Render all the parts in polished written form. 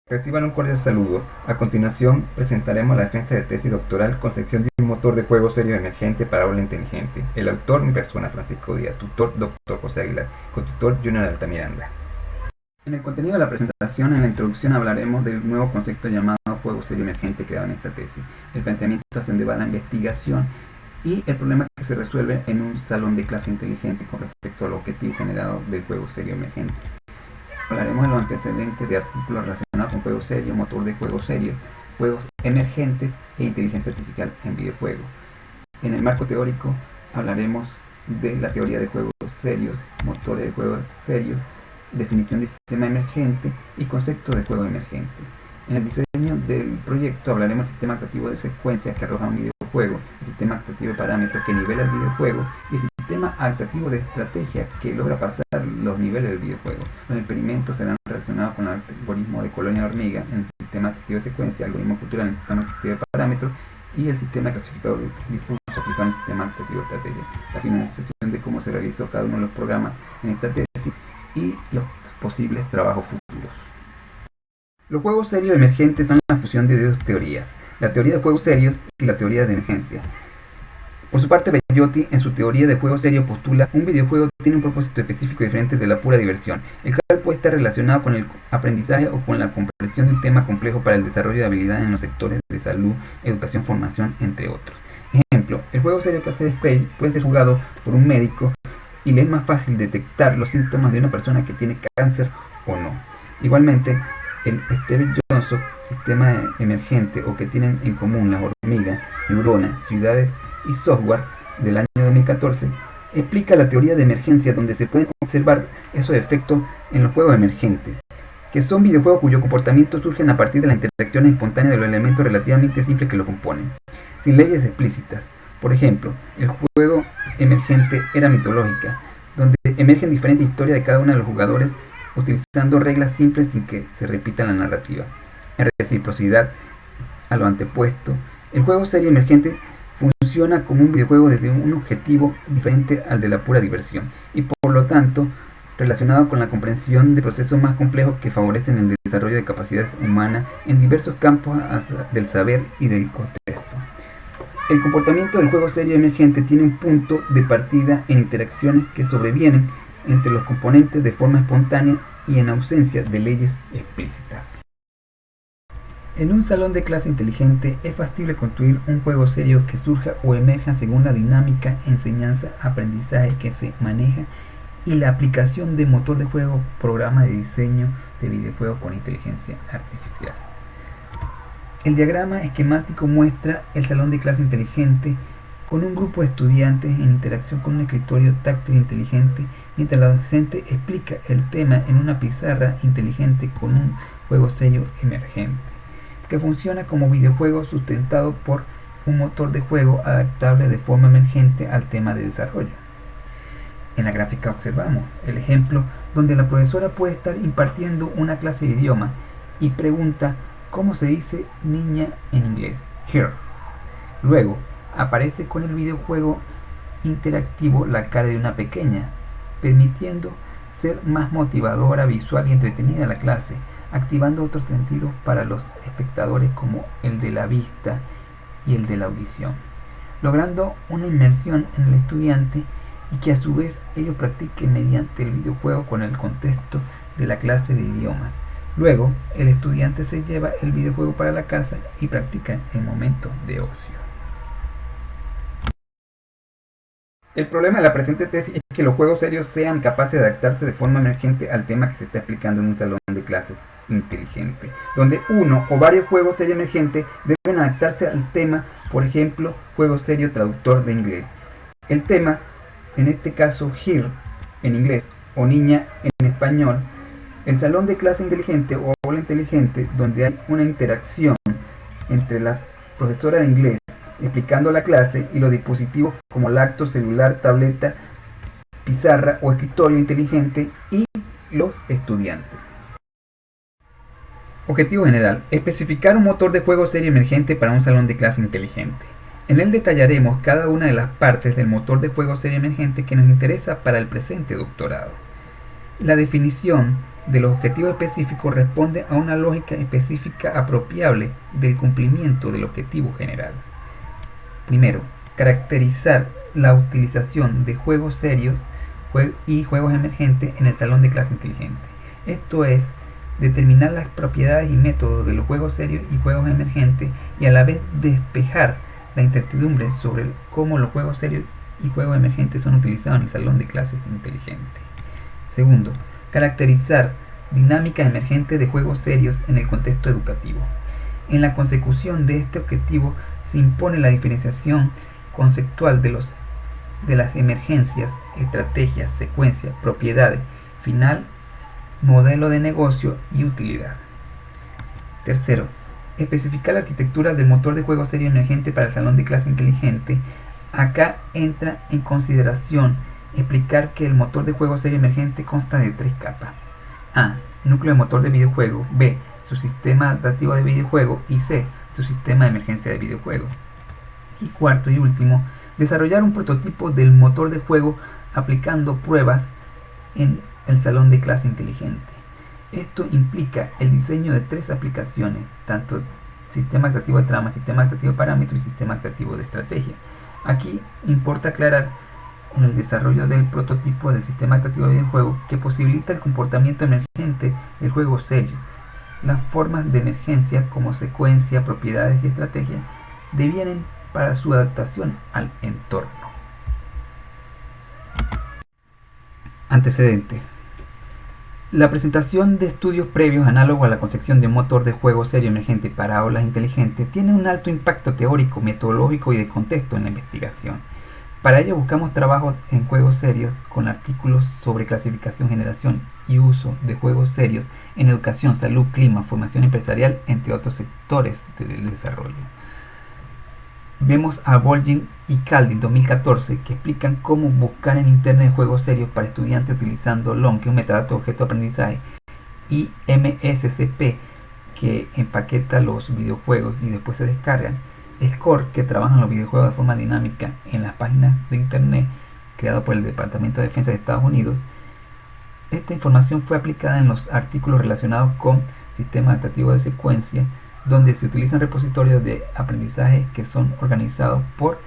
Reciban un cordial saludo. A continuación, presentaremos la defensa de tesis doctoral Concepción de un motor de juego serio emergente para aula inteligente. El autor, mi persona, Francisco Díaz. Tutor, Dr. José Aguilar. Cotutor, Junior Altamiranda. En el contenido de la presentación, en la introducción, hablaremos del nuevo concepto llamado juego serio emergente creado en esta tesis, el planteamiento hacia dónde va la investigación y el problema que se resuelve en un salón de clase inteligente con respecto al objetivo generado del juego serio emergente. Hablaremos de los antecedentes de artículos relacionados con juego serio, motor de juego serio, juegos emergentes e inteligencia artificial en videojuegos. En el marco teórico hablaremos de la teoría de juegos serios, motores de juegos serios, definición de sistema emergente y concepto de juego emergente. En el diseño del proyecto hablaremos del sistema actuativo de secuencias que arroja un videojuego, el sistema actuativo de parámetros que nivela el videojuego y el sistema actuativo de estrategia que logra pasar los niveles del videojuego. Los experimentos serán relacionados con el algoritmo de colonia de hormiga en el sistema actuativo de secuencia, el algoritmo cultural en el sistema actuativo de parámetros y el sistema clasificador difuso aplicado en el sistema actuativo de estrategia. La finalización de cómo se realizó cada uno de los programas en esta tesis y los posibles trabajos futuros. Los juegos serios emergentes son la fusión de dos teorías, la teoría de juegos serios y la teoría de emergencia. Por su parte, Bellotti, en su teoría de juegos serios, postula un videojuego tiene un propósito específico diferente de la pura diversión, el cual puede estar relacionado con el aprendizaje o con la comprensión de un tema complejo para el desarrollo de habilidades en los sectores de salud, educación, formación, entre otros. Ejemplo, el juego serio Castle Space puede ser jugado por un médico y le es más fácil detectar los síntomas de una persona que tiene cáncer o no. Igualmente, el Steve Johnson sistema emergente o que tienen en común las hormigas, neuronas, ciudades y software del año 2014 explica la teoría de emergencia donde se pueden observar esos efectos en los juegos emergentes, que son videojuegos cuyo comportamiento surgen a partir de las interacciones espontáneas de los elementos relativamente simples que lo componen, sin leyes explícitas. Por ejemplo, el juego emergente Era Mitológica, donde emergen diferentes historias de cada uno de los jugadores utilizando reglas simples sin que se repita la narrativa. En reciprocidad a lo antepuesto, el juego serio emergente funciona como un videojuego desde un objetivo diferente al de la pura diversión y por lo tanto relacionado con la comprensión de procesos más complejos que favorecen el desarrollo de capacidades humanas en diversos campos del saber y del contexto. El comportamiento del juego serio emergente tiene un punto de partida en interacciones que sobrevienen entre los componentes de forma espontánea y en ausencia de leyes explícitas. En un salón de clase inteligente es factible construir un juego serio que surja o emerja según la dinámica, enseñanza, aprendizaje que se maneja y la aplicación de motor de juego, programa de diseño de videojuegos con inteligencia artificial. El diagrama esquemático muestra el salón de clase inteligente con un grupo de estudiantes en interacción con un escritorio táctil inteligente, mientras la docente explica el tema en una pizarra inteligente con un juego serio emergente, que funciona como videojuego sustentado por un motor de juego adaptable de forma emergente al tema de desarrollo. En la gráfica observamos el ejemplo donde la profesora puede estar impartiendo una clase de idioma y pregunta cómo se dice niña en inglés, here. Luego, aparece con el videojuego interactivo la cara de una pequeña, permitiendo ser más motivadora, visual y entretenida la clase, activando otros sentidos para los espectadores como el de la vista y el de la audición, logrando una inmersión en el estudiante y que a su vez ellos practiquen mediante el videojuego con el contexto de la clase de idiomas. Luego, el estudiante se lleva el videojuego para la casa y practica en momentos de ocio. El problema de la presente tesis es que los juegos serios sean capaces de adaptarse de forma emergente al tema que se está explicando en un salón de clases inteligente, donde uno o varios juegos serios emergentes deben adaptarse al tema, por ejemplo, juego serio traductor de inglés. El tema, en este caso, here en inglés o niña en español, el salón de clase inteligente o aula inteligente, donde hay una interacción entre la profesora de inglés explicando la clase y los dispositivos como laptop, celular, tableta, pizarra o escritorio inteligente y los estudiantes. Objetivo general: especificar un motor de juego serio emergente para un salón de clase inteligente. En él detallaremos cada una de las partes del motor de juego serio emergente que nos interesa para el presente doctorado. La definición de los objetivos específicos responde a una lógica específica apropiable del cumplimiento del objetivo general. Primero, caracterizar la utilización de juegos serios y juegos emergentes en el salón de clase inteligente. Esto es, determinar las propiedades y métodos de los juegos serios y juegos emergentes y a la vez despejar la incertidumbre sobre cómo los juegos serios y juegos emergentes son utilizados en el salón de clases inteligente. Segundo, caracterizar dinámicas emergentes de juegos serios en el contexto educativo. En la consecución de este objetivo se impone la diferenciación conceptual de las emergencias, estrategias, secuencias, propiedades, final, modelo de negocio y utilidad. Tercero, especificar la arquitectura del motor de juego serio emergente para el salón de clase inteligente. Acá entra en consideración explicar que el motor de juego serio emergente consta de 3 capas. A. Núcleo de motor de videojuego. B. Su sistema adaptativo de videojuego. Y C. Su sistema de emergencia de videojuego. Y cuarto y último, desarrollar un prototipo del motor de juego aplicando pruebas en el salón de clase inteligente. Esto implica el diseño de 3 aplicaciones, tanto sistema adaptativo de trama, sistema adaptativo de parámetros y sistema adaptativo de estrategia. Aquí importa aclarar en el desarrollo del prototipo del sistema adaptativo de videojuego que posibilita el comportamiento emergente del juego serio. Las formas de emergencia como secuencia, propiedades y estrategia devienen para su adaptación al entorno. Antecedentes. La presentación de estudios previos análogos a la concepción de un motor de juego serio emergente para aulas inteligentes tiene un alto impacto teórico, metodológico y de contexto en la investigación. Para ello buscamos trabajos en juegos serios con artículos sobre clasificación, generación y uso de juegos serios en educación, salud, clima, formación empresarial, entre otros sectores del desarrollo. Vemos a Bolgin y Caldin 2014 que explican cómo buscar en internet juegos serios para estudiantes utilizando LOM, que es un metadato de objeto de aprendizaje, y MSCP, que empaqueta los videojuegos y después se descargan. Score, que trabajan los videojuegos de forma dinámica en las páginas de internet creado por el Departamento de Defensa de Estados Unidos. Esta información fue aplicada en los artículos relacionados con sistemas adaptativos de secuencia, donde se utilizan repositorios de aprendizaje que son organizados por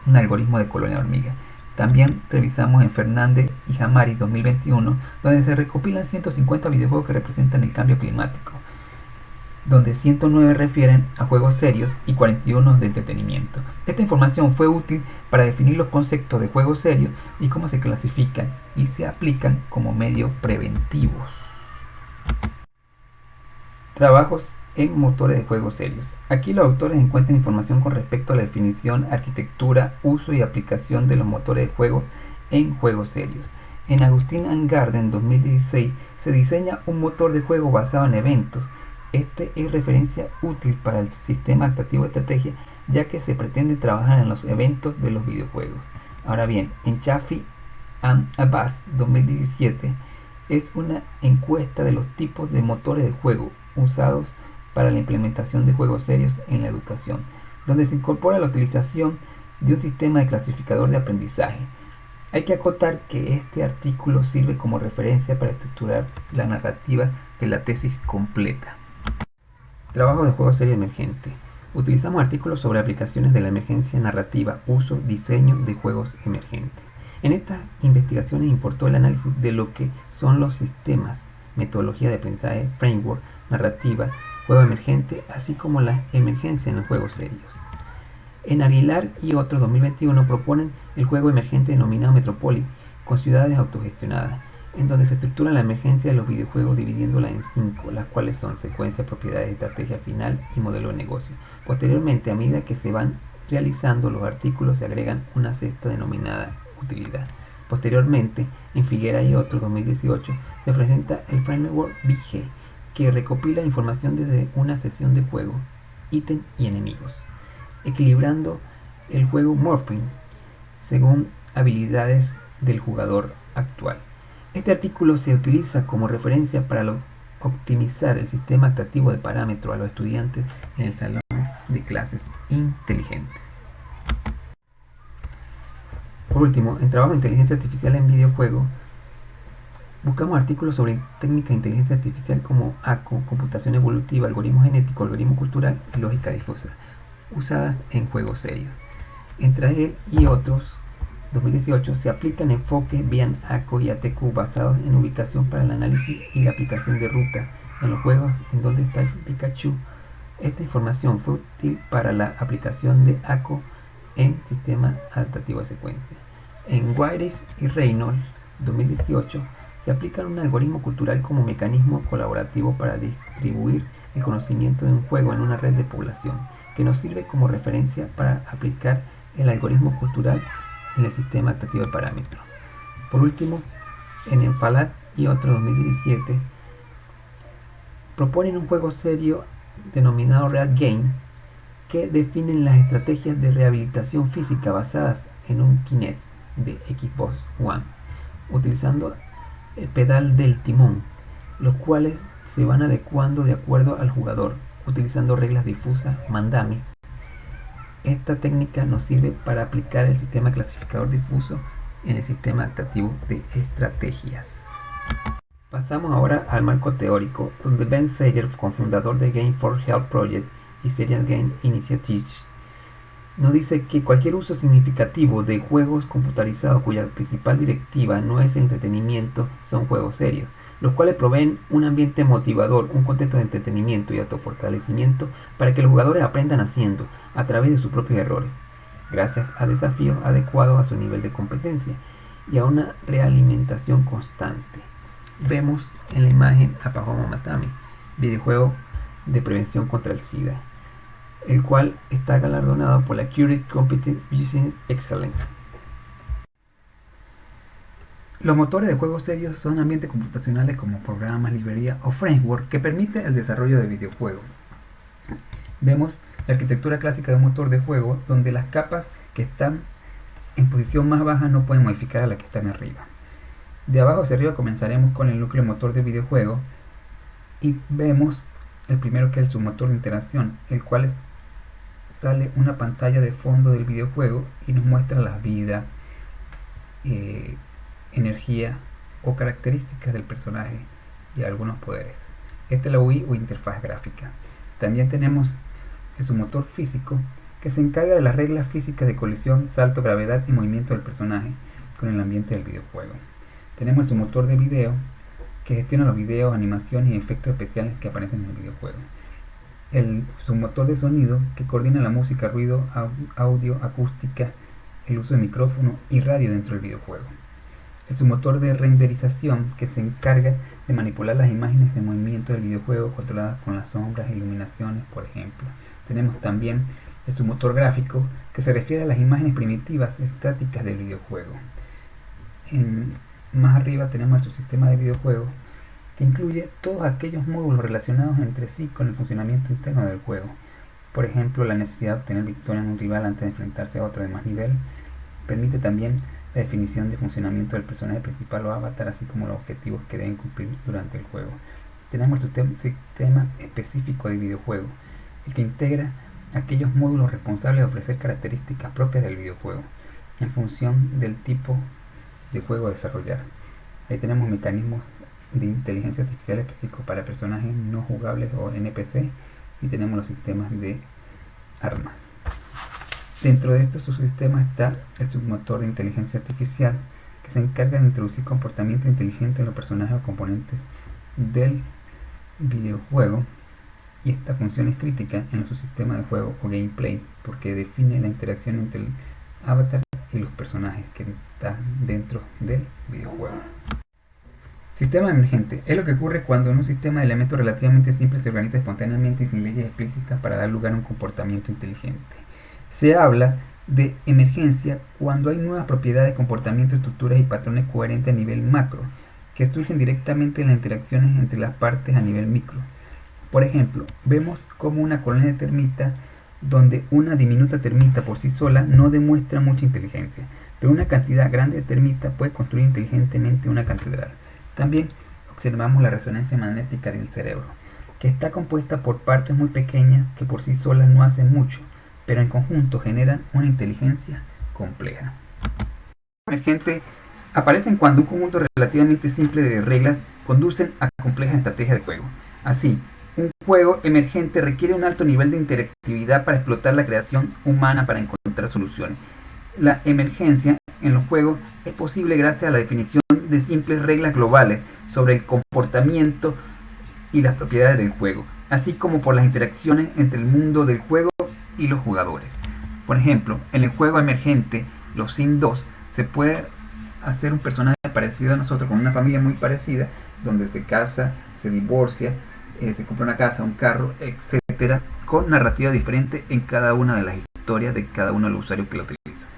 un algoritmo de colonia hormiga. También revisamos en Fernández y Jamari 2021, donde se recopilan 150 videojuegos que representan el cambio climático, donde 109 refieren a juegos serios y 41 de entretenimiento. Esta información fue útil para definir los conceptos de juegos serios y cómo se clasifican y se aplican como medios preventivos. Trabajos en motores de juegos serios. Aquí los autores encuentran información con respecto a la definición, arquitectura, uso y aplicación de los motores de juego en juegos serios. En Agustín and Garden 2016 se diseña un motor de juego basado en eventos. Este es referencia útil para el sistema adaptativo de estrategia, ya que se pretende trabajar en los eventos de los videojuegos. Ahora bien, en Chaffee and Abbas 2017 es una encuesta de los tipos de motores de juego usados para la implementación de juegos serios en la educación, donde se incorpora la utilización de un sistema de clasificador de aprendizaje. Hay que acotar que este artículo sirve como referencia para estructurar la narrativa de la tesis completa. Trabajo de juego serio emergente. Utilizamos artículos sobre aplicaciones de la emergencia narrativa, uso, diseño de juegos emergentes. En estas investigaciones importó el análisis de lo que son los sistemas, metodología de aprendizaje, framework, narrativa, juego emergente, así como la emergencia en los juegos serios. En Aguilar y otros 2021 proponen el juego emergente denominado Metropolis, con ciudades autogestionadas, en donde se estructura la emergencia de los videojuegos dividiéndola en 5, las cuales son secuencia, propiedades, estrategia final y modelo de negocio. Posteriormente, a medida que se van realizando los artículos, se agregan una cesta denominada utilidad. Posteriormente, en Figuera y otros 2018, se presenta el framework BG, que recopila información desde una sesión de juego, ítem y enemigos, equilibrando el juego Morphing según habilidades del jugador actual. Este artículo se utiliza como referencia para optimizar el sistema adaptativo de parámetros a los estudiantes en el salón de clases inteligentes. Por último, en trabajo de inteligencia artificial en videojuegos, Buscamos artículos sobre técnicas de inteligencia artificial como ACO, computación evolutiva, algoritmo genético, algoritmo cultural y lógica difusa, usadas en juegos serios. Entre él y otros, 2018, se aplican enfoques bien ACO y ATQ basados en ubicación para el análisis y la aplicación de ruta en los juegos en donde está Pikachu. Esta información fue útil para la aplicación de ACO en sistema adaptativo de secuencia. En Wiles y Reynolds, 2018, se aplica un algoritmo cultural como mecanismo colaborativo para distribuir el conocimiento de un juego en una red de población, que nos sirve como referencia para aplicar el algoritmo cultural en el sistema adaptativo de parámetros. Por último, en Enfalat y otro 2017, proponen un juego serio denominado Real Game, que definen las estrategias de rehabilitación física basadas en un Kinect de Xbox One, utilizando el pedal del timón, los cuales se van adecuando de acuerdo al jugador, utilizando reglas difusas, mandamis. Esta técnica nos sirve para aplicar el sistema clasificador difuso en el sistema adaptativo de estrategias. Pasamos ahora al marco teórico, donde Ben Sayer, cofundador de Game for Health Project y Serious Game Initiative, nos dice que cualquier uso significativo de juegos computarizados cuya principal directiva no es el entretenimiento son juegos serios, los cuales proveen un ambiente motivador, un contexto de entretenimiento y autofortalecimiento para que los jugadores aprendan haciendo, a través de sus propios errores, gracias a desafíos adecuados a su nivel de competencia y a una realimentación constante. Vemos en la imagen a Pajoma Matami, videojuego de prevención contra el SIDA, el cual está galardonado por la Curated Competitive Business Excellence. Los motores de juegos serios son ambientes computacionales como programas, librerías o framework que permiten el desarrollo de videojuegos. Vemos la arquitectura clásica de un motor de juego donde las capas que están en posición más baja no pueden modificar a las que están arriba. De abajo hacia arriba comenzaremos con el núcleo motor de videojuego y vemos el primero, que es el submotor de interacción, el cual sale una pantalla de fondo del videojuego y nos muestra la vida, energía o características del personaje y algunos poderes. Esta es la UI o interfaz gráfica. También tenemos el submotor físico, que se encarga de las reglas físicas de colisión, salto, gravedad y movimiento del personaje con el ambiente del videojuego. Tenemos el submotor de video, que gestiona los videos, animaciones y efectos especiales que aparecen en el videojuego. El submotor de sonido, que coordina la música, ruido, audio, acústica, el uso de micrófono y radio dentro del videojuego. El submotor de renderización, que se encarga de manipular las imágenes en movimiento del videojuego controladas con las sombras e iluminaciones, por ejemplo. Tenemos también el submotor gráfico, que se refiere a las imágenes primitivas estáticas del videojuego. Más arriba tenemos el subsistema de videojuego, que incluye todos aquellos módulos relacionados entre sí con el funcionamiento interno del juego. Por ejemplo, la necesidad de obtener victoria en un rival antes de enfrentarse a otro de más nivel. Permite también la definición de funcionamiento del personaje principal o avatar, así como los objetivos que deben cumplir durante el juego. Tenemos el sistema específico de videojuego, el que integra aquellos módulos responsables de ofrecer características propias del videojuego en función del tipo de juego a desarrollar. Ahí tenemos mecanismos de inteligencia artificial específicos para personajes no jugables o NPC, y tenemos los sistemas de armas. Dentro de estos subsistemas está el submotor de inteligencia artificial, que se encarga de introducir comportamiento inteligente en los personajes o componentes del videojuego, y esta función es crítica en los subsistemas de juego o gameplay, porque define la interacción entre el avatar y los personajes que están dentro del videojuego. Sistema emergente es lo que ocurre cuando en un sistema de elementos relativamente simple se organiza espontáneamente y sin leyes explícitas para dar lugar a un comportamiento inteligente. Se habla de emergencia cuando hay nuevas propiedades, comportamientos, estructuras y patrones coherentes a nivel macro, que surgen directamente en las interacciones entre las partes a nivel micro. Por ejemplo, vemos como una colonia de termitas, donde una diminuta termita por sí sola no demuestra mucha inteligencia, pero una cantidad grande de termitas puede construir inteligentemente una catedral. También observamos la resonancia magnética del cerebro, que está compuesta por partes muy pequeñas que por sí solas no hacen mucho, pero en conjunto generan una inteligencia compleja. Emergente Aparecen cuando un conjunto relativamente simple de reglas conducen a complejas estrategias de juego. Así, un juego emergente requiere un alto nivel de interactividad para explotar la creación humana para encontrar soluciones. La emergencia en los juegos es posible gracias a la definición de simples reglas globales sobre el comportamiento y las propiedades del juego, así como por las interacciones entre el mundo del juego y los jugadores. Por ejemplo, en el juego emergente, los Sims 2, se puede hacer un personaje parecido a nosotros, con una familia muy parecida, donde se casa, se divorcia, se compra una casa, un carro, etcétera, con narrativa diferente en cada una de las historias de cada uno de los usuarios que la utilizan.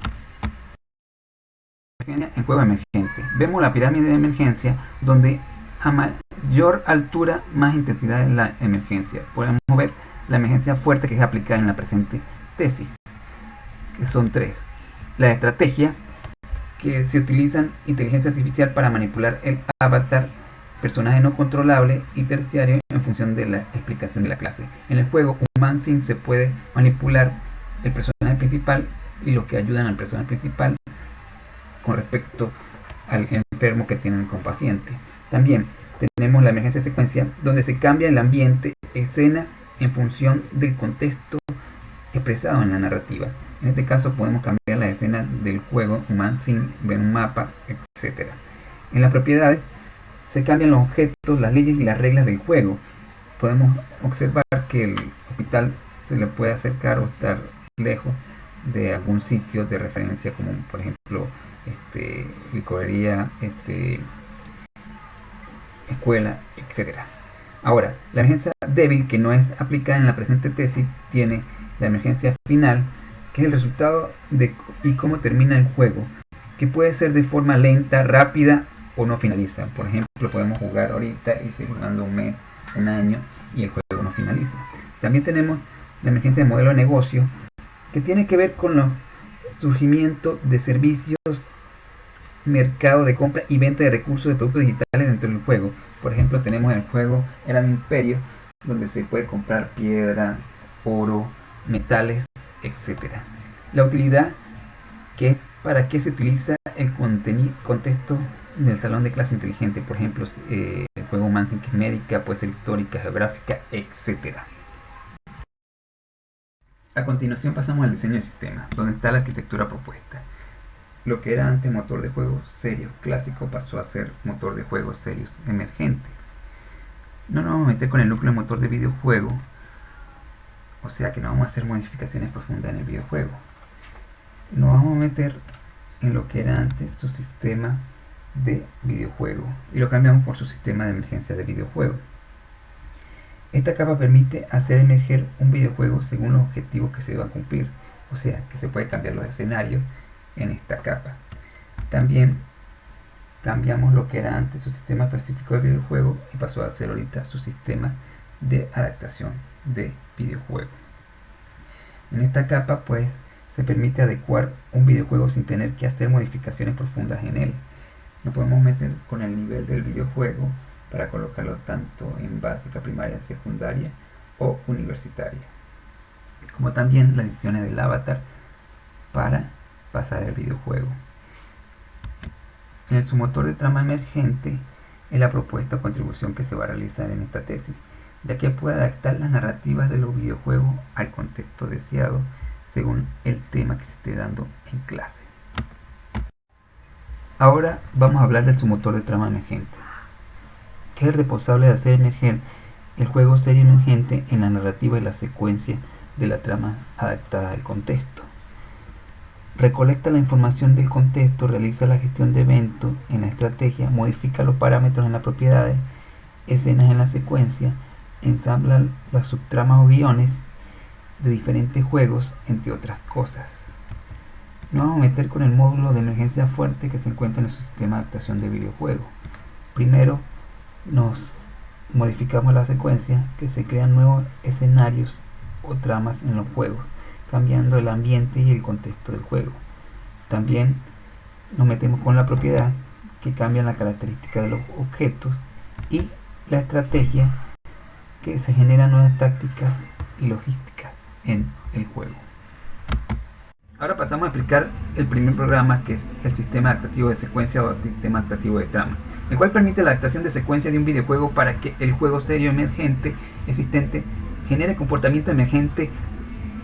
En juego emergente, vemos la pirámide de emergencia, donde a mayor altura, más intensidad en la emergencia. Podemos ver la emergencia fuerte que es aplicada en la presente tesis, que son 3. La estrategia, que se utilizan inteligencia artificial para manipular el avatar, personaje no controlable, y terciario en función de la explicación de la clase. En el juego Human-Sim se puede manipular el personaje principal y los que ayudan al personaje principal con respecto al enfermo que tienen como paciente. También tenemos la emergencia secuencia, donde se cambia el ambiente, escena, en función del contexto expresado en la narrativa. En este caso podemos cambiar la escena del juego Human-Sim, ver un mapa, etc. En las propiedades se cambian los objetos, las leyes y las reglas del juego. Podemos observar que el hospital se le puede acercar o estar lejos de algún sitio de referencia, como por ejemplo licorería, escuela, etc. Ahora, la emergencia débil, que no es aplicada en la presente tesis, tiene la emergencia final, que es el resultado de y cómo termina el juego, que puede ser de forma lenta, rápida o no finaliza. Por ejemplo, podemos jugar ahorita y seguir jugando un mes, un año y el juego no finaliza. También tenemos la emergencia de modelo de negocio, que tiene que ver con los surgimiento de servicios, mercado de compra y venta de recursos de productos digitales dentro del juego. Por ejemplo, tenemos el juego Era de Imperio, donde se puede comprar piedra, oro, metales, etc. La utilidad, que es para qué se utiliza el contexto del salón de clase inteligente. Por ejemplo, el juego Human-Sim, que es médica, puede ser histórica, geográfica, etc. A continuación pasamos al diseño de sistema, donde está la arquitectura propuesta. Lo que era antes motor de juegos serios clásico pasó a ser motor de juegos serios emergentes. No nos vamos a meter con el núcleo de motor de videojuego, o sea que no vamos a hacer modificaciones profundas en el videojuego. Nos vamos a meter en lo que era antes su sistema de videojuego y lo cambiamos por su sistema de emergencia de videojuego. Esta capa permite hacer emerger un videojuego según los objetivos que se deban cumplir, o sea que se puede cambiar los escenarios en esta capa. También cambiamos lo que era antes su sistema específico de videojuego y pasó a ser ahorita su sistema de adaptación de videojuego. En esta capa pues se permite adecuar un videojuego sin tener que hacer modificaciones profundas en él. Nos podemos meter con el nivel del videojuego para colocarlo tanto en básica, primaria, secundaria o universitaria, como también las decisiones del avatar para pasar el videojuego. En el submotor de trama emergente es la propuesta o contribución que se va a realizar en esta tesis, ya que puede adaptar las narrativas de los videojuegos al contexto deseado según el tema que se esté dando en clase. Ahora vamos a hablar del submotor de trama emergente, que es el responsable de hacer emerger el juego serie emergente en la narrativa y la secuencia de la trama adaptada al contexto. Recolecta la información del contexto, realiza la gestión de eventos en la estrategia, modifica los parámetros en las propiedades, escenas en la secuencia, ensambla las subtramas o guiones de diferentes juegos, entre otras cosas. Nos vamos a meter con el módulo de emergencia fuerte que se encuentra en su sistema de adaptación de videojuego. Primero nos modificamos la secuencia, que se crean nuevos escenarios o tramas en los juegos, cambiando el ambiente y el contexto del juego. También nos metemos con la propiedad, que cambia la característica de los objetos, y la estrategia, que se generan nuevas tácticas y logísticas en el juego. Ahora pasamos pasamos a explicar el primer programa, que es el sistema adaptativo de secuencia o sistema adaptativo de trama, el cual permite la adaptación de secuencia de un videojuego para que el juego serio emergente existente genere comportamiento emergente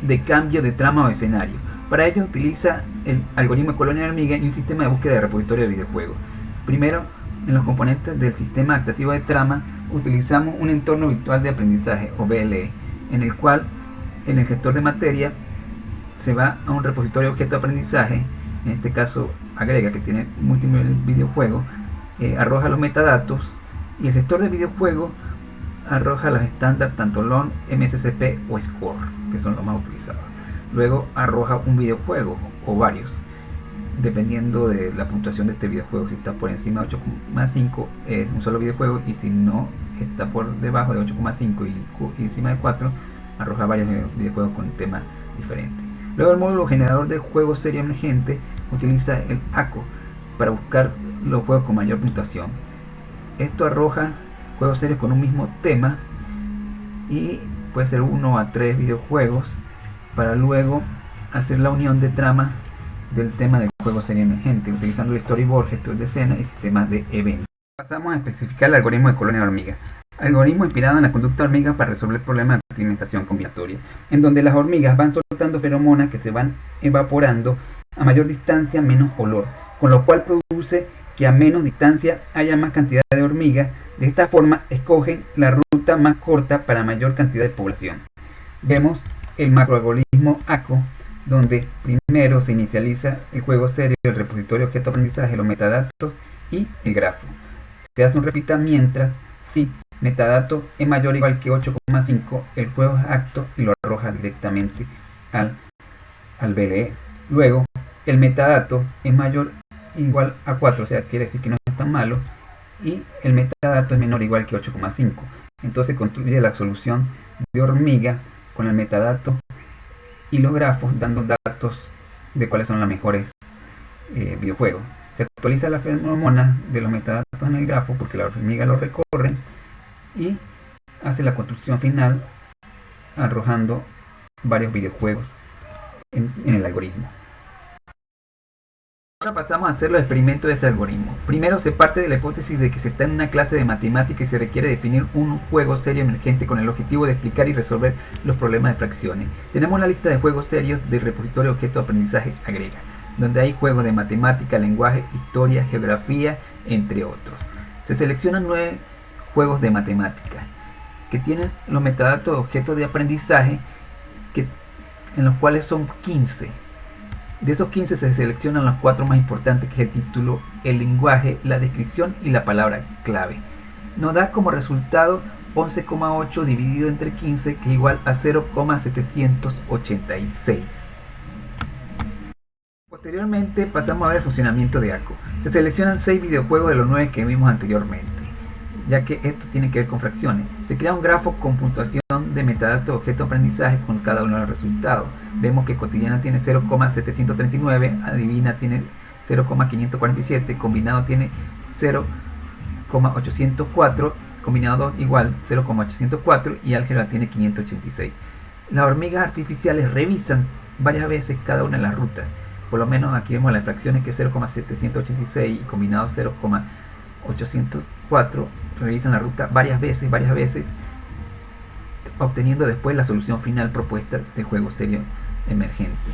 de cambio de trama o escenario. Para ello utiliza el algoritmo de colonia de hormiga y un sistema de búsqueda de repositorio de videojuegos. Primero, en los componentes del sistema adaptativo de trama utilizamos un entorno virtual de aprendizaje o VLE, en el cual en el gestor de materia se va a un repositorio de objeto de aprendizaje, en este caso agrega, que tiene múltiples videojuegos, arroja los metadatos, y el gestor de videojuegos arroja los estándares tanto LON, MSCP o Score, que son los más utilizados. Luego arroja un videojuego o varios, dependiendo de la puntuación de este videojuego. Si está por encima de 8,5 es un solo videojuego, y si no está por debajo de 8,5 y encima de 4, arroja varios videojuegos con temas diferentes. Luego el módulo generador de juegos serie emergente utiliza el ACO para buscar los juegos con mayor puntuación. Esto arroja juegos serios con un mismo tema y puede ser 1 a 3 videojuegos para luego hacer la unión de trama del tema del juego serie emergente utilizando el storyboard, gestor de escena y sistemas de eventos. Pasamos a especificar el algoritmo de colonia de hormiga. Algoritmo inspirado en la conducta hormiga para resolver problemas de optimización combinatoria, en donde las hormigas van soltando feromonas que se van evaporando a mayor distancia, menos olor, con lo cual produce que a menos distancia haya más cantidad de hormigas. De esta forma escogen la ruta más corta para mayor cantidad de población. Vemos el macroalgoritmo ACO, donde primero se inicializa el juego serio, el repositorio objeto de aprendizaje, los metadatos y el grafo. Se hace un repita mientras si metadato es mayor o igual que 8,5, el juego es acto y lo arroja directamente al VLE. Luego, el metadato es mayor o igual a 4, o sea, quiere decir que no es tan malo, y el metadato es menor o igual que 8,5. Entonces construye la solución de hormiga con el metadato y los grafos, dando datos de cuáles son los mejores videojuegos. Se actualiza la feromona de los metadatos en el grafo porque la hormiga lo recorre y hace la construcción final arrojando varios videojuegos en el algoritmo. Ahora pasamos a hacer los experimentos de ese algoritmo. Primero se parte de la hipótesis de que se está en una clase de matemática y se requiere definir un juego serio emergente con el objetivo de explicar y resolver los problemas de fracciones. Tenemos la lista de juegos serios del repositorio objeto de aprendizaje agrega, donde hay juegos de matemática, lenguaje, historia, geografía, entre otros. Se seleccionan 9 juegos de matemática que tienen los metadatos de objetos de aprendizaje en los cuales son 15. De esos 15 se seleccionan los 4 más importantes, que es el título, el lenguaje, la descripción y la palabra clave. Nos da como resultado 11,8 dividido entre 15, que es igual a 0,786. Posteriormente pasamos a ver el funcionamiento de ACO. Se seleccionan 6 videojuegos de los 9 que vimos anteriormente, ya que esto tiene que ver con fracciones. Se crea un grafo con puntuación de metadatos de objeto de aprendizaje con cada uno de los resultados. Vemos que cotidiana tiene 0,739, adivina tiene 0,547, combinado tiene 0,804, combinado 2 igual 0,804 y álgebra tiene 586. Las hormigas artificiales revisan varias veces cada una de las rutas. Por lo menos aquí vemos las fracciones, que es 0,786 y combinado 0,804. Revisan la ruta varias veces, obteniendo después la solución final propuesta del juego serio emergente,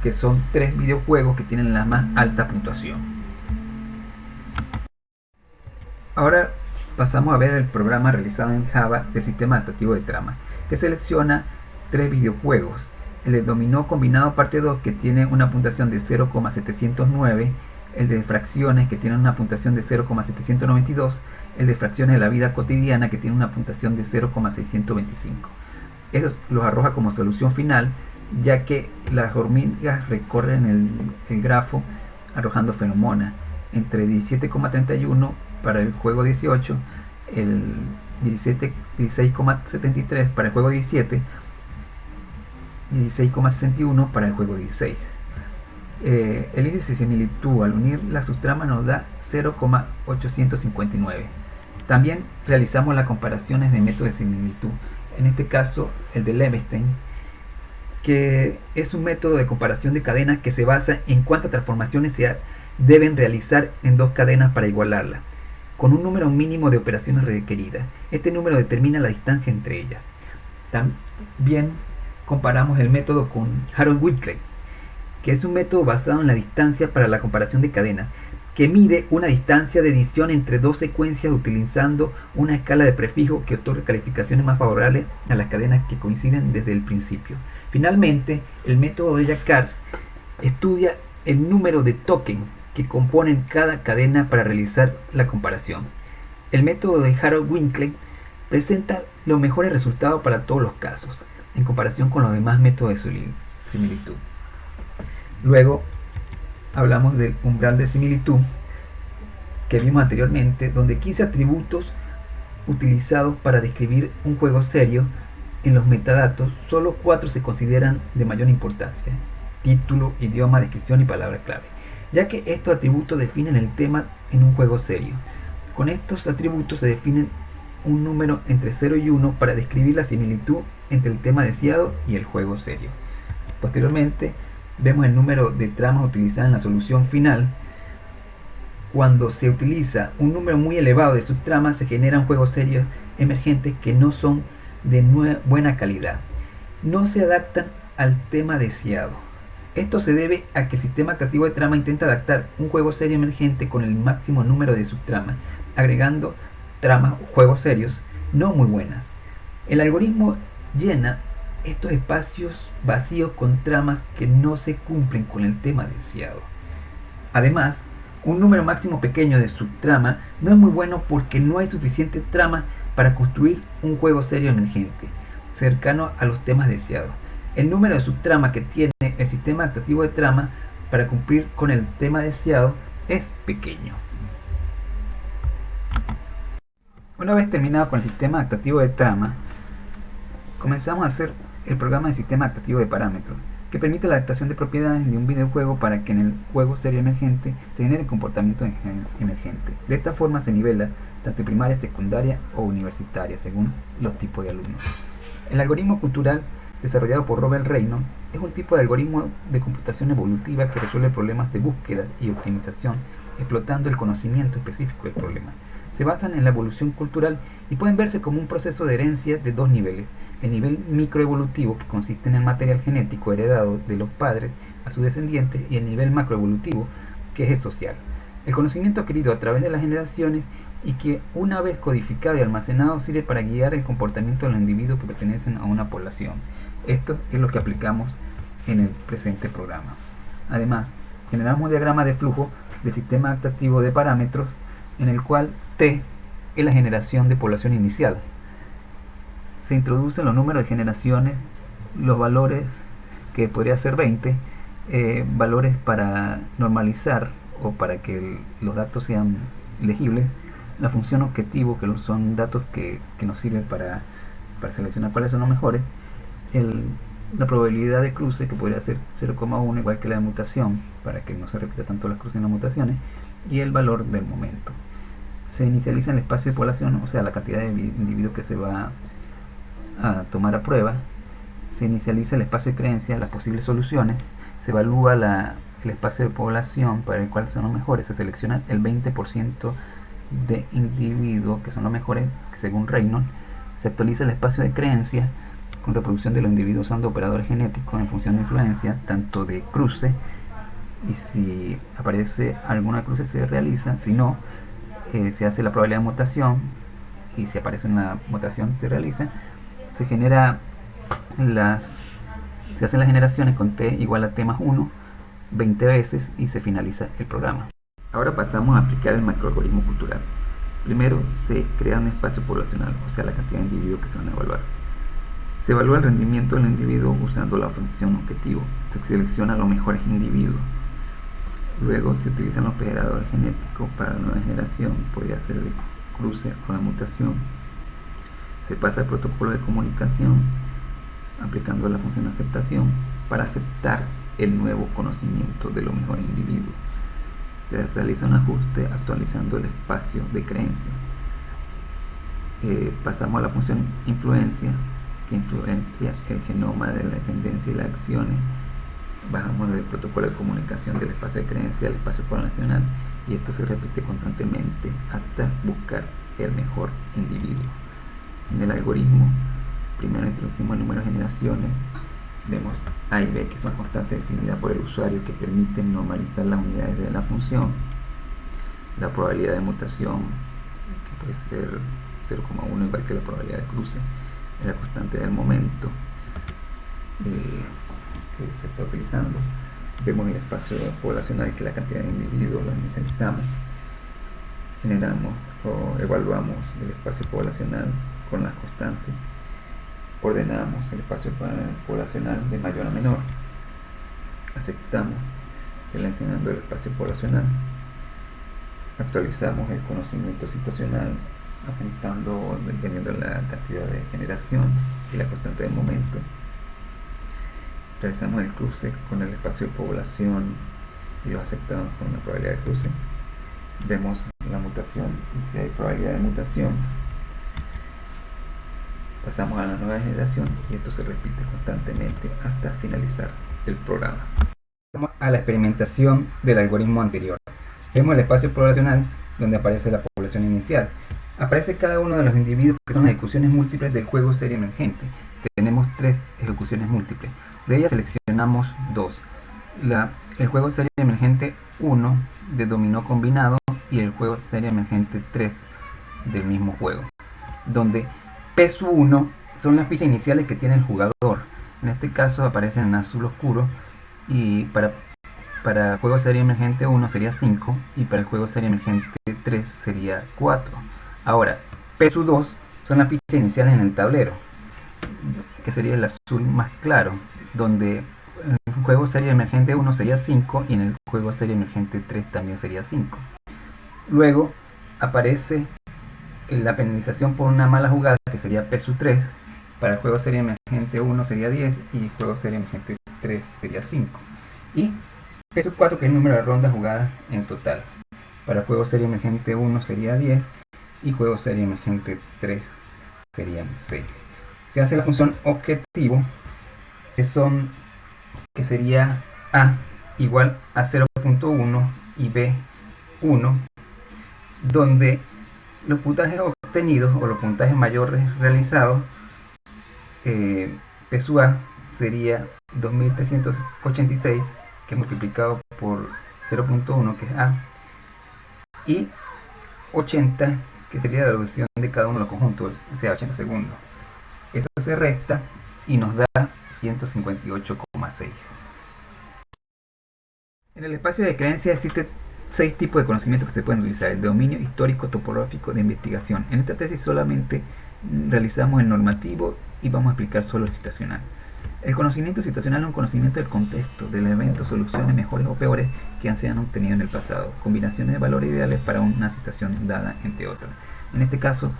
que son 3 videojuegos que tienen la más alta puntuación. Ahora pasamos a ver el programa realizado en Java del sistema adaptativo de trama, que selecciona 3 videojuegos. El de dominó combinado parte 2, que tiene una puntuación de 0,709, el de fracciones, que tiene una puntuación de 0,792, el de fracciones de la vida cotidiana, que tiene una puntuación de 0,625. Esos los arroja como solución final, ya que las hormigas recorren el grafo arrojando feromonas entre 17,31 para el juego 18, el 16,73 para el juego 17, 16,61 para el juego 16. El índice de similitud al unir las subtramas nos da 0,859. También realizamos las comparaciones de métodos de similitud, en este caso el de Levenshtein, que es un método de comparación de cadenas que se basa en cuántas transformaciones se deben realizar en dos cadenas para igualarla, con un número mínimo de operaciones requeridas. Este número determina la distancia entre ellas. También comparamos el método con Harrow-Wilkley, que es un método basado en la distancia para la comparación de cadenas, que mide una distancia de edición entre dos secuencias utilizando una escala de prefijo que otorga calificaciones más favorables a las cadenas que coinciden desde el principio. Finalmente, el método de Jacquard estudia el número de tokens que componen cada cadena para realizar la comparación. El método de Harrow-Wilkley presenta los mejores resultados para todos los casos, en comparación con los demás métodos de similitud. Luego, hablamos del umbral de similitud que vimos anteriormente, donde 15 atributos utilizados para describir un juego serio. En los metadatos, solo 4 se consideran de mayor importancia: título, idioma, descripción y palabra clave, ya que estos atributos definen el tema en un juego serio. Con estos atributos se definen un número entre 0 y 1 para describir la similitud entre el tema deseado y el juego serio. Posteriormente, vemos el número de tramas utilizadas en la solución final. Cuando se utiliza un número muy elevado de subtramas, se generan juegos serios emergentes que no son de buena calidad. No se adaptan al tema deseado. Esto se debe a que el sistema adaptativo de trama intenta adaptar un juego serio emergente con el máximo número de subtramas, agregando tramas o juegos serios no muy buenas. El algoritmo llena estos espacios vacíos con tramas que no se cumplen con el tema deseado. Además, un número máximo pequeño de subtrama no es muy bueno porque no hay suficiente trama para construir un juego serio emergente, cercano a los temas deseados. El número de subtrama que tiene el sistema adaptativo de trama para cumplir con el tema deseado es pequeño. Una vez terminado con el sistema adaptativo de trama, comenzamos a hacer el programa de sistema adaptativo de parámetros, que permite la adaptación de propiedades de un videojuego para que en el juego serio emergente se genere comportamiento emergente. De esta forma se nivela tanto primaria, secundaria o universitaria, según los tipos de alumnos. El algoritmo cultural, desarrollado por Robert Reynolds, es un tipo de algoritmo de computación evolutiva que resuelve problemas de búsqueda y optimización, explotando el conocimiento específico del problema. Se basan en la evolución cultural y pueden verse como un proceso de herencia de dos niveles: el nivel microevolutivo, que consiste en el material genético heredado de los padres a sus descendientes, y el nivel macroevolutivo, que es el social, el conocimiento adquirido a través de las generaciones y que, una vez codificado y almacenado, sirve para guiar el comportamiento de los individuos que pertenecen a una población. Esto es lo que aplicamos en el presente programa. Además, generamos un diagrama de flujo del sistema adaptativo de parámetros, en el cual T es la generación de población inicial. Se introducen los números de generaciones, los valores, que podría ser 20, valores para normalizar o para que los datos sean legibles, la función objetivo, que son datos que nos sirven para seleccionar cuáles son los mejores, la probabilidad de cruce, que podría ser 0,1, igual que la de mutación, para que no se repita tanto las cruces y las mutaciones, y el valor del momento. Se inicializa el espacio de población, o sea, la cantidad de individuos que se va a tomar a prueba. Se inicializa el espacio de creencia, las posibles soluciones. Se evalúa el espacio de población para el cual son los mejores. Se selecciona el 20% de individuos que son los mejores, según Reynolds. Se actualiza el espacio de creencia con reproducción de los individuos usando operadores genéticos en función de influencia, tanto de cruce, y si aparece alguna cruce se realiza. Si no, se hace la probabilidad de mutación, y si aparece una mutación se realiza. Se hacen las generaciones con t igual a t más 1 20 veces y se finaliza el programa. Ahora pasamos a aplicar el macroalgoritmo cultural. Primero se crea un espacio poblacional, o sea, la cantidad de individuos que se van a evaluar. Se evalúa el rendimiento del individuo usando la función objetivo. Se selecciona los mejores individuos. Luego se utilizan los operadores genéticos para la nueva generación, podría ser de cruce o de mutación. Se pasa al protocolo de comunicación aplicando la función aceptación para aceptar el nuevo conocimiento de los mejores individuos. Se realiza un ajuste actualizando el espacio de creencia. Pasamos a la función influencia que influencia el genoma de la descendencia y las acciones. Bajamos del protocolo de comunicación del espacio de creencia al espacio poblacional, y esto se repite constantemente hasta buscar el mejor individuo. En el algoritmo, primero introducimos el número de generaciones. Vemos A y B, que son constantes definidas por el usuario, que permiten normalizar las unidades de la función. La probabilidad de mutación, que puede ser 0,1, igual que la probabilidad de cruce, es la constante del momento que se está utilizando. Vemos el espacio poblacional, que es la cantidad de individuos, lo inicializamos. Generamos o evaluamos el espacio poblacional con las constantes. Ordenamos el espacio poblacional de mayor a menor. Aceptamos seleccionando el espacio poblacional. Actualizamos el conocimiento situacional, asentando dependiendo de la cantidad de generación y la constante del momento. Realizamos el cruce con el espacio de población y lo aceptamos con una probabilidad de cruce. Vemos la mutación y si hay probabilidad de mutación. Pasamos a la nueva generación y esto se repite constantemente hasta finalizar el programa. Pasamos a la experimentación del algoritmo anterior. Vemos el espacio poblacional donde aparece la población inicial. Aparece cada uno de los individuos, que son las ejecuciones múltiples del juego serie emergente. Tenemos 3 ejecuciones múltiples. De ellas seleccionamos 2. El juego serie emergente 1 de dominó combinado y el juego serie emergente 3 del mismo juego, donde P1 son las fichas iniciales que tiene el jugador. En este caso aparecen en azul oscuro, y para juego serie emergente 1 sería 5 y para el juego serie emergente 3 sería 4. Ahora, P2 son las fichas iniciales en el tablero, que sería el azul más claro, donde en el juego serie emergente 1 sería 5 y en el juego serie emergente 3 también sería 5. Luego aparece la penalización por una mala jugada, que sería P3. Para el juego serie emergente 1 sería 10 y el juego serie emergente 3 sería 5. Y P4, que es el número de rondas jugadas en total. Para el juego serie emergente 1 sería 10 y juego serie emergente 3 serían 6. Se hace la función objetivo, que sería A igual a 0.1 y B 1, donde los puntajes obtenidos o los puntajes mayores realizados, P sub A sería 2386, que es multiplicado por 0.1, que es A, y 80, que sería la reducción de cada uno de los conjuntos, sea 80 segundos. Eso se resta y nos da 158,6. En el espacio de creencia existen 6 tipos de conocimientos que se pueden utilizar: el dominio histórico, topográfico, de investigación. En esta tesis solamente realizamos el normativo y vamos a explicar solo el situacional. El conocimiento situacional es un conocimiento del contexto, del evento, soluciones mejores o peores que se han obtenido en el pasado, combinaciones de valores ideales para una situación dada, entre otras. En este caso,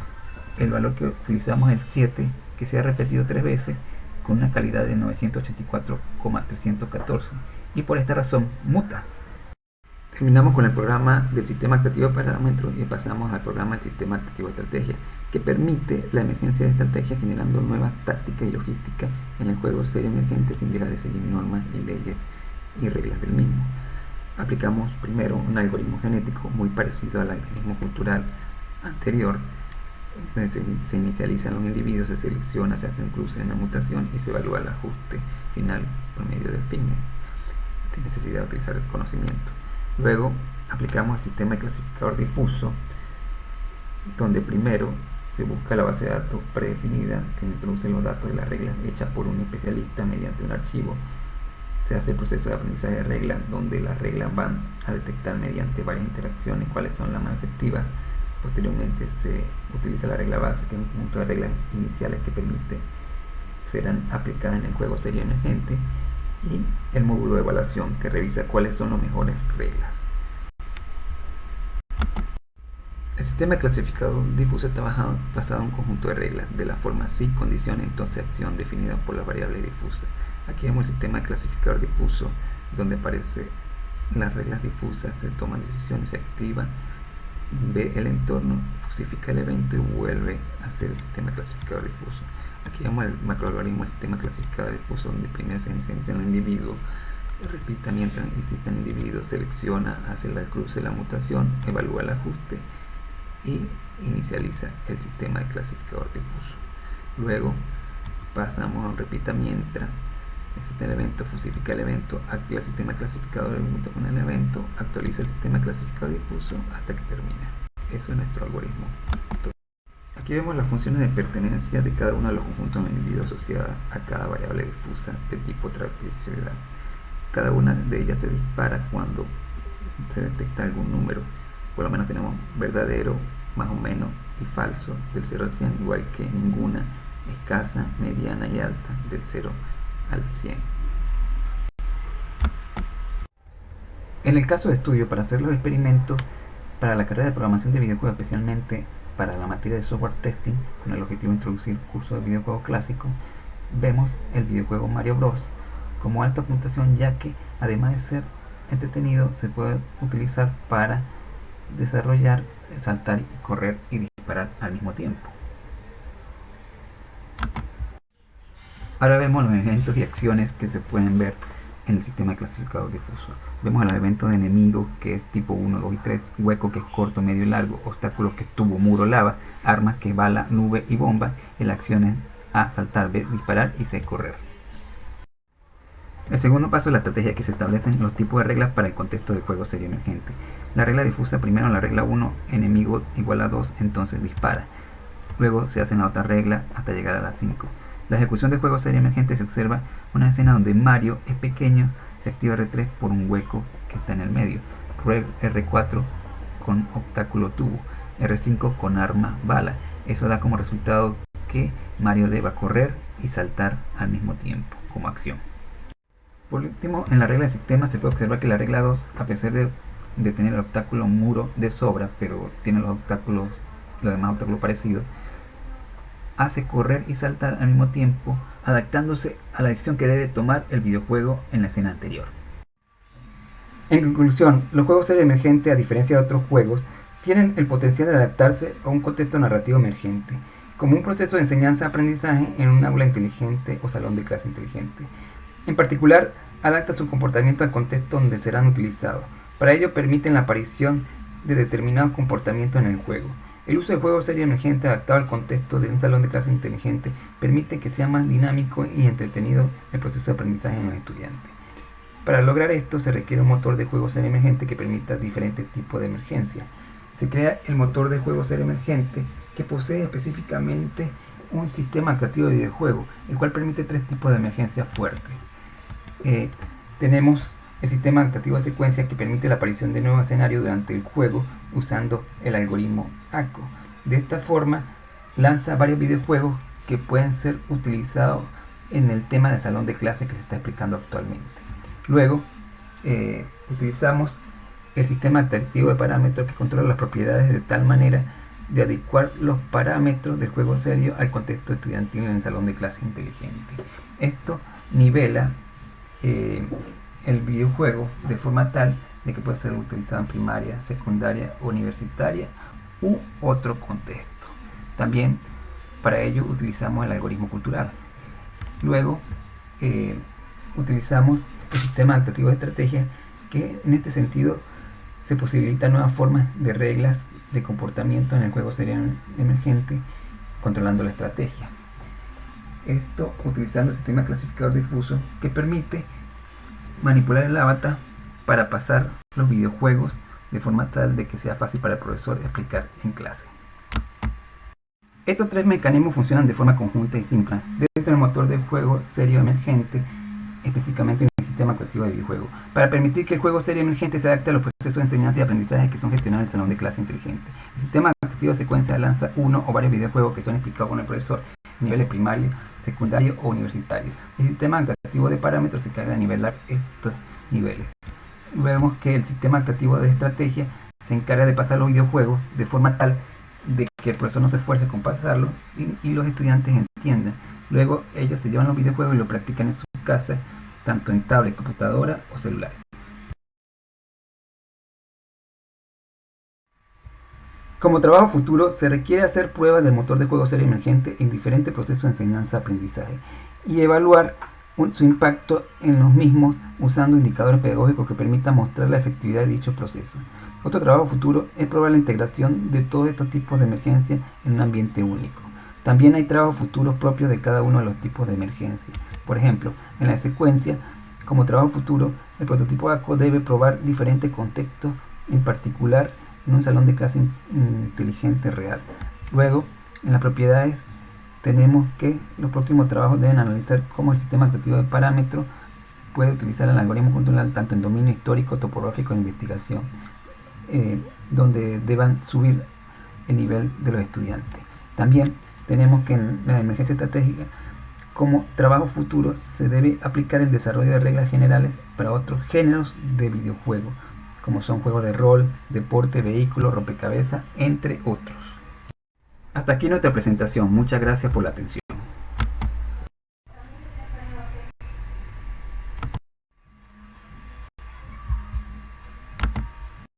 el valor que utilizamos es el 7, que se ha repetido 3 veces con una calidad de 984,314, y por esta razón muta. Terminamos con el programa del sistema activo de parámetros y pasamos al programa del sistema activo de estrategia, que permite la emergencia de estrategias generando nuevas tácticas y logística en el juego serie emergente sin dejar de seguir normas y leyes y reglas del mismo. Aplicamos primero un algoritmo genético muy parecido al algoritmo cultural anterior. Entonces se inicializan los individuos, se selecciona, se hace un cruce en la mutación y se evalúa el ajuste final por medio del fitness, sin necesidad de utilizar el conocimiento. Luego aplicamos el sistema de clasificador difuso, donde primero se busca la base de datos predefinida que introduce los datos de las reglas hechas por un especialista mediante un archivo. Se hace el proceso de aprendizaje de reglas, donde las reglas van a detectar mediante varias interacciones cuáles son las más efectivas. Posteriormente se utiliza la regla base, que es un conjunto de reglas iniciales que serán aplicadas en el juego serie emergente, y el módulo de evaluación, que revisa cuáles son las mejores reglas. El sistema de clasificador difuso está basado en un conjunto de reglas de la forma si, condición, entonces acción, definida por las variables difusas. Aquí vemos el sistema de clasificador difuso, donde aparecen las reglas difusas, se toman decisiones, se activa, ve el entorno, fusifica el evento y vuelve a hacer el sistema de clasificador difuso. Aquí vemos el macroalgoritmo del sistema clasificado difuso, donde primero se inicia el individuo, repita mientras existe el individuo, selecciona, hace el cruce, la mutación, evalúa el ajuste y inicializa el sistema de clasificador difuso. Luego pasamos a un repita mientras existe el evento, fusifica el evento, activa el sistema clasificador junto con el evento, actualiza el sistema clasificador difuso hasta que termina. Eso es nuestro algoritmo. Aquí vemos las funciones de pertenencia de cada uno de los conjuntos del individuo asociada a cada variable difusa de tipo trapezoidal. Cada una de ellas se dispara cuando se detecta algún número. Por lo menos tenemos verdadero, más o menos y falso del 0 al 100, igual que ninguna, escasa, mediana y alta del 0 al 100. En el caso de estudio, para hacer los experimentos para la carrera de programación de videojuegos, especialmente para la materia de software testing, con el objetivo de introducir cursos de videojuegos clásicos, vemos el videojuego Mario Bros. Como alta puntuación, ya que además de ser entretenido, se puede utilizar para desarrollar, saltar, correr y disparar al mismo tiempo. Ahora vemos los eventos y acciones que se pueden ver en el sistema de clasificador difuso. Vemos los eventos de enemigos, que es tipo 1, 2 y 3, hueco, que es corto, medio y largo, obstáculos, que es tubo, muro, lava, armas, que es bala, nube y bomba, y las acciones A, saltar, B, disparar y C, correr. El segundo paso es la estrategia, que se establecen los tipos de reglas para el contexto del juego serie emergente. La regla difusa, primero la regla 1, enemigo igual a 2, entonces dispara. Luego se hacen la otra regla hasta llegar a la 5. La ejecución del juego serie emergente se observa una escena donde Mario es pequeño, se activa R3 por un hueco que está en el medio, R4 con obstáculo tubo, R5 con arma bala. Eso da como resultado que Mario deba correr y saltar al mismo tiempo como acción. Por último, en la regla del sistema se puede observar que la regla 2, a pesar de tener el obstáculo muro de sobra, pero tiene los demás obstáculos parecidos, hace correr y saltar al mismo tiempo, adaptándose a la decisión que debe tomar el videojuego en la escena anterior. En conclusión, los juegos serie emergente, a diferencia de otros juegos, tienen el potencial de adaptarse a un contexto narrativo emergente, como un proceso de enseñanza-aprendizaje en un aula inteligente o salón de clase inteligente. En particular, adapta su comportamiento al contexto donde serán utilizados. Para ello permiten la aparición de determinados comportamientos en el juego. El uso de juegos serie emergente adaptado al contexto de un salón de clase inteligente permite que sea más dinámico y entretenido el proceso de aprendizaje en los estudiantes. Para lograr esto se requiere un motor de juego serie emergente que permita diferentes tipos de emergencia. Se crea el motor de juego serie emergente, que posee específicamente un sistema adaptativo de videojuego, el cual permite 3 tipos de emergencia fuertes. Tenemos el sistema adaptativo de secuencia, que permite la aparición de nuevos escenarios durante el juego usando el algoritmo ACO. De esta forma lanza varios videojuegos que pueden ser utilizados en el tema de salón de clase que se está explicando actualmente. Luego utilizamos el sistema adaptativo de parámetros, que controla las propiedades de tal manera de adecuar los parámetros del juego serio al contexto estudiantil en el salón de clase inteligente. Esto nivela el videojuego de forma tal de que puede ser utilizado en primaria, secundaria, universitaria u otro contexto. También para ello utilizamos el algoritmo cultural. Luego utilizamos el sistema adaptativo de estrategia, que en este sentido se posibilita nuevas formas de reglas de comportamiento en el juego serie emergente, controlando la estrategia. Esto utilizando el sistema clasificador difuso, que permite manipular el avatar para pasar los videojuegos de forma tal de que sea fácil para el profesor explicar en clase. Estos 3 mecanismos funcionan de forma conjunta y síncrona dentro del motor de juego serie emergente, específicamente en el sistema adaptativo de videojuego, para permitir que el juego serie emergente se adapte a los procesos de enseñanza y aprendizaje que son gestionados en el salón de clase inteligente. El sistema adaptativo de secuencia lanza uno o varios videojuegos que son explicados con el profesor a niveles primario, secundario o universitario. El sistema adaptativo de parámetros se encarga de nivelar estos niveles. Vemos que el sistema adaptativo de estrategia se encarga de pasar los videojuegos de forma tal de que el profesor no se esfuerce con pasarlos y los estudiantes entiendan. Luego ellos se llevan los videojuegos y lo practican en sus casas, tanto en tablet, computadora o celular. Como trabajo futuro, se requiere hacer pruebas del motor de juego serie emergente en diferentes procesos de enseñanza-aprendizaje y evaluar su impacto en los mismos usando indicadores pedagógicos que permitan mostrar la efectividad de dichos procesos. Otro trabajo futuro es probar la integración de todos estos tipos de emergencia en un ambiente único. También hay trabajos futuros propios de cada uno de los tipos de emergencia. Por ejemplo, en la secuencia, como trabajo futuro, el prototipo ACO debe probar diferentes contextos, en particular en un salón de clase inteligente real. Luego, en las propiedades, tenemos que los próximos trabajos deben analizar cómo el sistema activo de parámetros puede utilizar el algoritmo control tanto en dominio histórico, topográfico e investigación, donde deban subir el nivel de los estudiantes. También tenemos que en la emergencia estratégica, como trabajo futuro, se debe aplicar el desarrollo de reglas generales para otros géneros de videojuegos, como son juegos de rol, deporte, vehículos, rompecabezas, entre otros. Hasta aquí nuestra presentación. Muchas gracias por la atención.